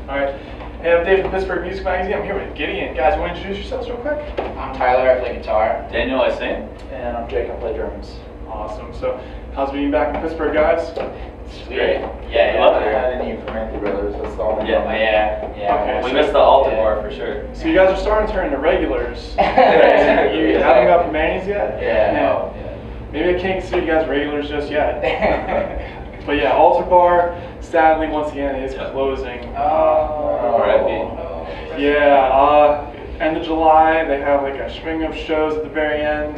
All right. Hey, I'm Dave from Pittsburgh Music Magazine. I'm here with Gideon. Guys, want to introduce yourselves real quick? I'm Tyler, I play guitar. Daniel, I sing. And I'm Jake, I play drums. Awesome. So, how's being back in Pittsburgh, guys? It's great. Yeah, I haven't had any from Anthony Brothers, that's the only one. Okay, We so- missed the altar bar for sure. So you guys are starting to turn into regulars. You Yeah. haven't got Primanis yet? Yeah. Maybe I can't consider you guys regulars just yet. But yeah, Altar Bar, sadly, once again, is closing. R.I.P. Yeah, end of July, they have like a string of shows at the very end.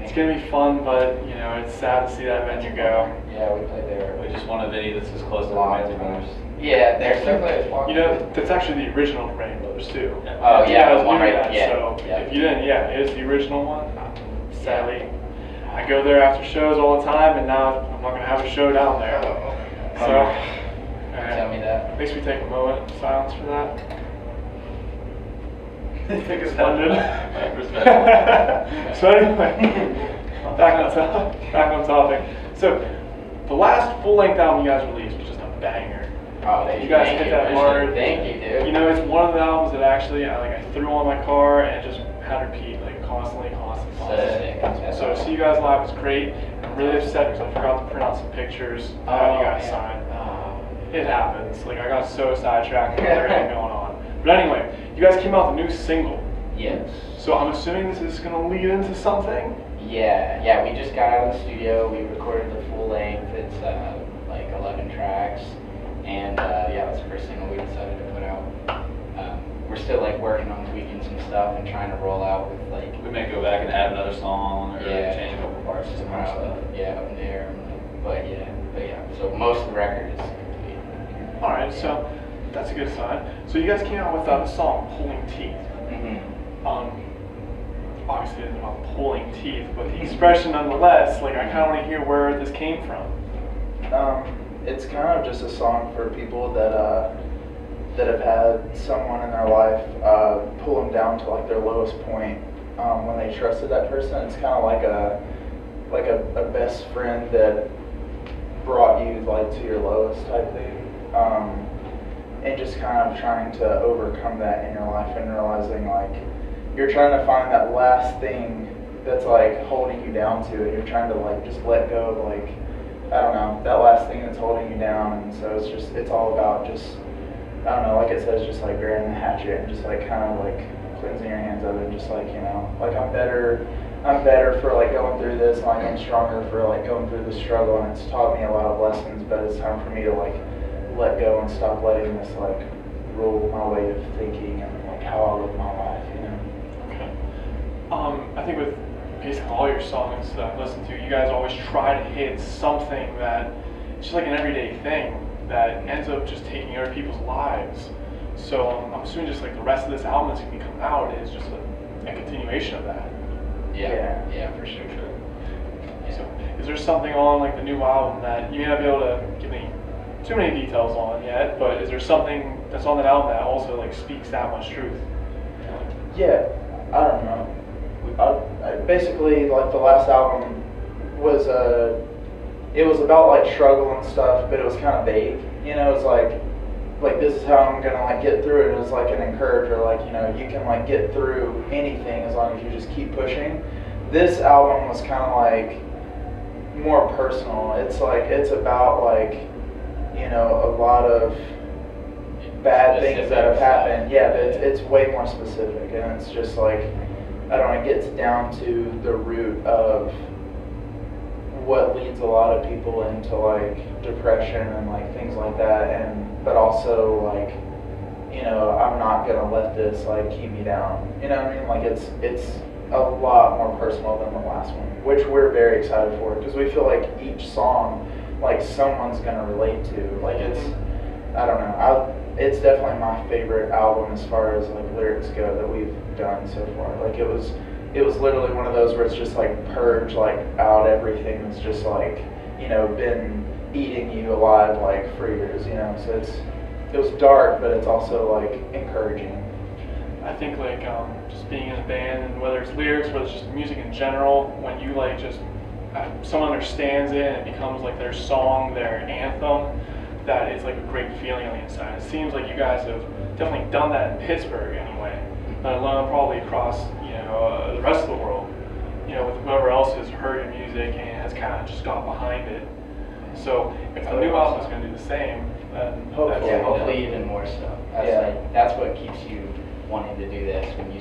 It's gonna be fun, but you know, it's sad to see that venue go. Yeah, we played there. We just want a venue that's as close to the Manson Brothers. Yeah, they're so close. You know, that's actually the original Rain Brothers too. Oh You yeah, guys the one knew right. that, Yeah. So Yeah. if you didn't, yeah, it is the original one. Sadly, I go there after shows all the time, and now I'm not gonna have a show down there. So, Tell me that. makes me take a moment of silence for that. I think it's funded. So anyway, back on topic. So the last full-length album you guys released was just a banger. Oh, You guys hit that hard. Thank you, dude. You know, it's one of the albums that actually I threw on my car and just had repeat like constantly. So to see you guys live was great. I'm really upset because I forgot to print out some pictures to have you guys sign. It happens. Like I got so sidetracked with everything going on. But anyway, you guys came out with a new single. Yes. So I'm assuming this is gonna lead into something. Yeah, we just got out of the studio, we recorded the full length, it's like 11 tracks, and yeah, that's the first single we decided to put out. We're still like working on tweaking some stuff and trying to roll out with like... We may go back and add another song or change a couple parts. Yeah, up in there, but yeah, so most of the record is complete. Alright, so that's a good sign. So you guys came out with the song Pulling Teeth. Obviously it's about pulling teeth, but the expression nonetheless, like I kind of want to hear where this came from. It's kind of just a song for people that have had someone in their life pull them down to like their lowest point when they trusted that person. It's kind of like a best friend that brought you like to your lowest type thing, and just kind of trying to overcome that in your life and realizing like you're trying to find that last thing that's like holding you down to it. You're trying to like just let go of like, I don't know, that last thing that's holding you down. And so it's all about just, I don't know, like it says, just like grabbing the hatchet and just like kind of like cleansing your hands of it. And just like, you know, like I'm better for like going through this, and like I'm stronger for like going through the struggle, and it's taught me a lot of lessons, but it's time for me to like let go and stop letting this like rule my way of thinking and like how I live my life, you know. I think with basically all your songs that I've listened to, you guys always try to hit something that it's just like an everyday thing that ends up just taking other people's lives. So I'm assuming just like the rest of this album that's going to be coming out is just a continuation of that. Yeah, for sure. So is there something on like the new album that you may not be able to give me too many details on yet, but is there something that's on that album that also like speaks that much truth? Yeah, I don't know. Basically, like the last album was it was about like struggle and stuff, but it was kind of vague. You know, it's like this is how I'm gonna like get through it. It was like an encourager, like you know, you can like get through anything as long as you just keep pushing. This album was kind of like more personal. It's like it's about like, you know, a lot of bad things that have happened. Yeah, but it's way more specific, and it's just like, I don't know, it gets down to the root of what leads a lot of people into like depression and like things like that, and but also like, you know, I'm not gonna let this like keep me down. You know what I mean? Like it's a lot more personal than the last one, which we're very excited for because we feel like each song like someone's gonna relate to. Like it's, I don't know, it's definitely my favorite album as far as like lyrics go that we've done so far. Like it was literally one of those where it's just like purge like out everything that's just like, you know, been eating you alive like for years, you know. So it was dark, but it's also like encouraging. I think like just being in a band, and whether it's lyrics, whether it's just music in general, when you like just someone understands it and it becomes like their song, their anthem, that it's like a great feeling on the inside. It seems like you guys have definitely done that in Pittsburgh anyway, let alone probably across the rest of the world. With whoever else has heard your music and has kind of just got behind it. So if the new album is going to do the same, then hopefully even more so. That's what keeps you wanting to do this, when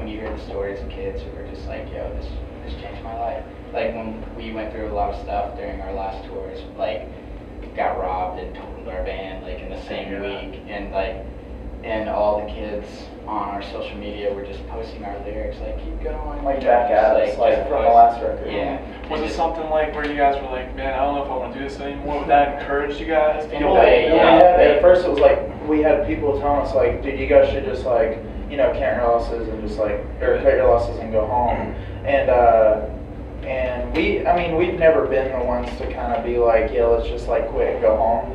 you hear the stories of kids who are just like, yo, this changed my life. Like when we went through a lot of stuff during our last tours, like got robbed and totaled our van like in the same week, and all the kids on our social media were just posting our lyrics like, keep going, like back at us, like from the last record. Yeah. Was it something like where you guys were like, man, I don't know if I want to do this anymore? Would that encourage you guys to In a way, At first it was like, we had people telling us like, dude, you guys should just like, count your losses and just like, or cut your losses and go home. And we've never been the ones to kind of be like, yeah, let's just like quit and go home.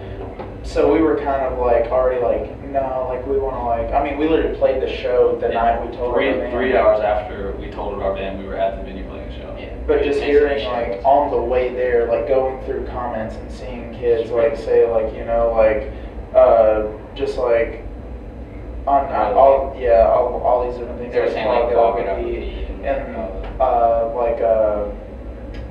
So we were kind of like already like, no, like we want to like, we literally played the show the night we told our band. 3 hours after we told our band, we were at the venue playing a show. Yeah. But just hearing like on the way there, like going through comments and seeing kids like say like, just like on all these different things. They were saying like fog it up with Pete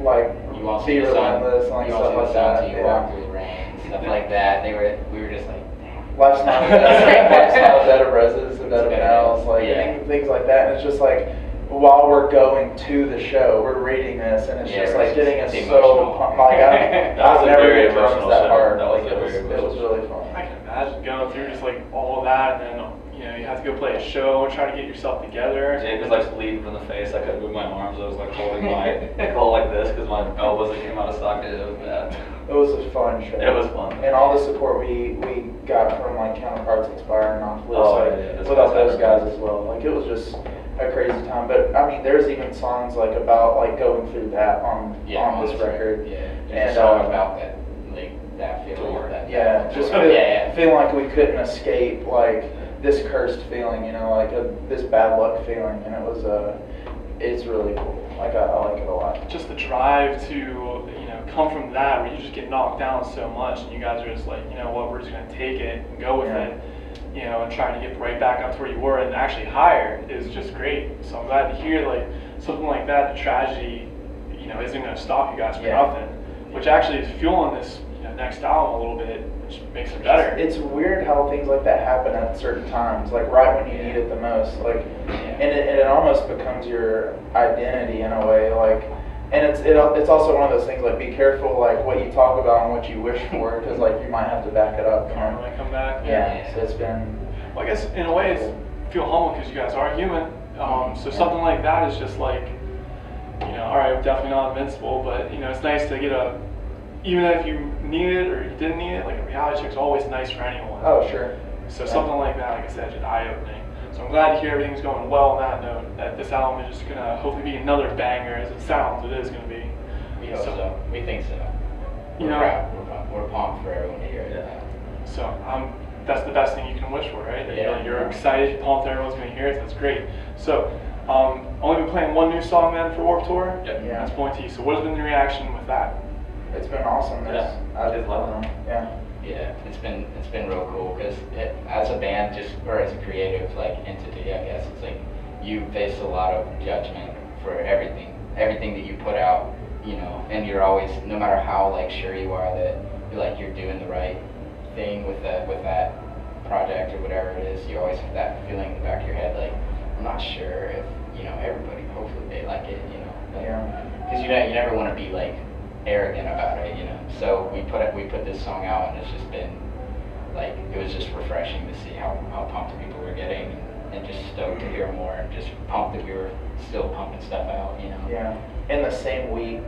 like you want to be see the sun, relentless and like you stuff want to see like the sun that. till you walk through the rain, stuff like that. We were just like, damn. Life's not a bed of roses, a bed of bells, like things like that. And it's just like while we're going to the show, we're reading this, and it's just like getting us so pumped. Like I've never been drums that hard. Like it was really fun. I can imagine going through just like all of that, and then you have to go play a show and try to get yourself together. Yeah, because like bleeding from the face, I couldn't move my arms. I was like holding my ankle like this because my elbows came out of socket. It was bad. It was a fun show. It was fun. And all the support we got from like Counterparts, Expire, and Off yeah, without those guys as well. Like it was just a crazy time. But there's even songs like about like going through that on this record. Yeah, there's a song about that, like that feeling. Feeling like we couldn't escape like this cursed feeling, like this bad luck feeling, and it's really cool. Like I like it a lot. Just the drive to come from that where you just get knocked down so much, and you guys are just like, we're just gonna take it and go with it, and trying to get right back up to where you were and actually higher is just great. So I'm glad to hear like something like that. The tragedy, isn't gonna stop you guys for nothing, which actually is fueling this next album a little bit, which makes it better. It's weird how things like that happen at certain times, like right when you need it the most, like, and it almost becomes your identity in a way, like, and it's also one of those things like be careful like what you talk about and what you wish for, because like you might have to back it up. Karma might come back. Yeah. So it's been. Well, I guess in a way it's feel humble because you guys are human. So something like that is just like, all right, we're definitely not invincible, but it's nice to get even if you need it or you didn't need it, like a reality check is always nice for anyone. Oh, sure. So something like that, like I said, just eye-opening. So I'm glad to hear everything's going well on that note, that this album is just going to hopefully be another banger as it sounds it is going to be. We hope so. We think so. We're proud. We're pumped for everyone to hear it. Yeah. So that's the best thing you can wish for, right? That you're excited, you're pumped, everyone's going to hear it. That's great. So only been playing one new song then for Warped Tour? Yep. Yeah. That's Point T. So what has been the reaction with that? It's been awesome. I did love it. Yeah, it's been real cool because as a band, or as a creative like entity, I guess it's like you face a lot of judgment for everything that you put out, and you're always, no matter how like sure you are that you're doing the right thing with that project or whatever it is, you always have that feeling in the back of your head like, I'm not sure if everybody, hopefully they like it, because you never want to be like arrogant about it, So we put this song out, and it's just been like, it was just refreshing to see how pumped people were getting, and just stoked to hear more, and just pumped that we were still pumping stuff out, Yeah. In the same week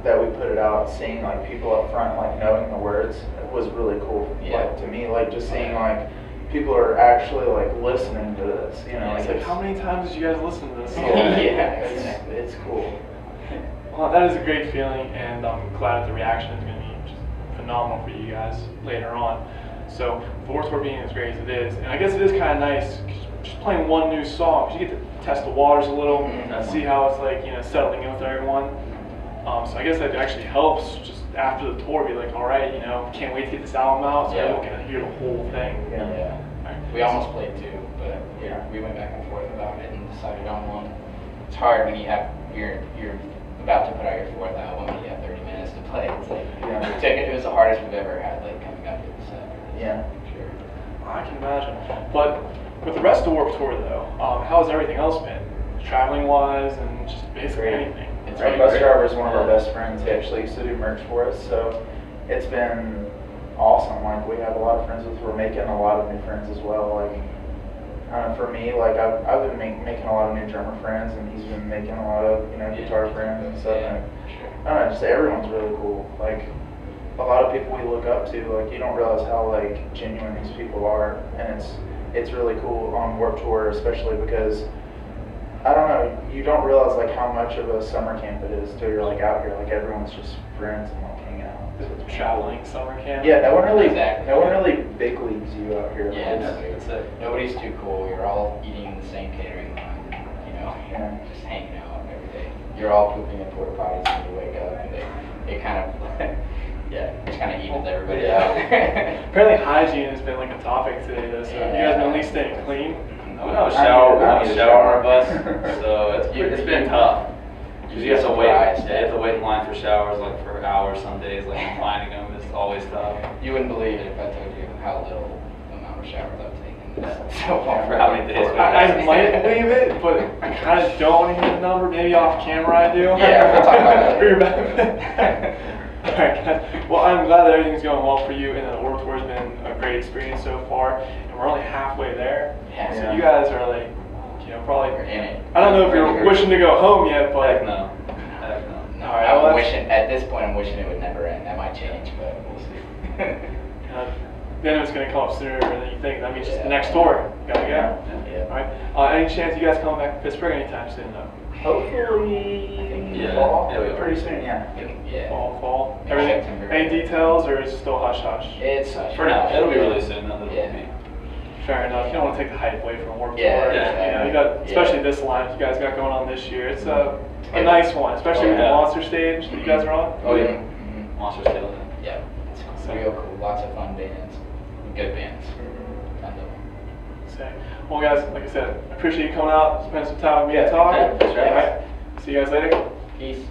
that we put it out, seeing like people up front like knowing the words was really cool. Yeah. Like to me, like just seeing like people are actually like listening to this, It's like, how many times did you guys listen to this song? It's cool. Well, that is a great feeling, and I'm glad that the reaction is going to be just phenomenal for you guys later on. So, Warped Tour being as great as it is, and I guess it is kind of nice just playing one new song, because you get to test the waters a little and see how it's like, settling in with everyone. So I guess that actually helps just after the tour be like, all right, you know, can't wait to get this album out, so Yeah. everyone can hear the whole thing. Yeah. Right. We almost played two, but we went back and forth about it and decided on one. It's hard when you're about to put out your fourth album and you have 30 minutes to play. It's like, it was the hardest we've ever had, like coming up with the set. Yeah. Sure. I can imagine. But with the rest of Warped Tour, though, how has everything else been? Traveling-wise and just basically anything? It's Our been bus great. driver is one of our best friends. He actually used to do merch for us, so it's been awesome. Like, we have a lot of friends with. We're making a lot of new friends as well. Like, for me, like I've been making a lot of new drummer friends, and he's been making a lot of guitar friends and stuff. Yeah, And sure. I don't know, just everyone's really cool. Like, a lot of people we look up to. Like, you don't realize how like genuine these people are, and it's really cool on Warped Tour, especially because I don't know, you don't realize like how much of a summer camp it is till you're like out here. Like, everyone's just friends and like hanging out. So it's Traveling summer camp? Yeah, no one really Exactly. big leagues you out here. Yeah, Like, nobody's too cool. You're all eating in the same catering line, you know, Yeah. just hanging out every day. You're all pooping in porta potties when you wake up, and it kind of, just kind of evens everybody out. Apparently hygiene has been like a topic today, though, so you guys been at least staying clean? We don't have a shower, we I don't need have a a shower on shower. our bus, so it's been tough. Because you have to wait, Surprised. you have to wait in line for showers like for hours some days, like finding them is always tough. You wouldn't believe it if I told you how little amount of showers I've taken. So long. For how many days? I might believe it, but I kind of don't want to hear the number. Maybe off camera I do. Yeah, we'll talk about it For your benefit. Alright guys, well I'm glad that everything's going well for you and that the Warped Tour has been a great experience so far, and we're only halfway there. Yeah. So you guys are like, you know, probably, We're in it. I don't know if you're wishing to go home yet, but Heck no. Heck no. No, All right, well, I'm that's- wishing, at this point, I'm wishing it would never end. That might change, but we'll see. then it's going to come up sooner than you think. That means just the Yeah. next tour. Gotta go. Yeah. Alright, any chance you guys coming back to Pittsburgh anytime soon though? hopefully Yeah, fall. yeah, we are. Pretty soon. Yeah. Yeah. Fall. Maybe Everything, September. any details or is it still hush hush? It's For now, it'll be really soon. Nothing Yeah. will be. Fair enough. You don't want to take the hype away from Warped Yeah, Tour. yeah, You know, you got, especially this line you guys got going on this year. It's a nice one, especially with the Yeah. Monster stage that you guys are on. Oh yeah. Mhm. Monsters Tale. Yeah, it's real cool. Lots of fun bands. Good bands. Tons of them. So, well, guys, like I said, I appreciate you coming out, spending some time with me and talking. Yeah, thanks for having All right. See you guys later. Peace.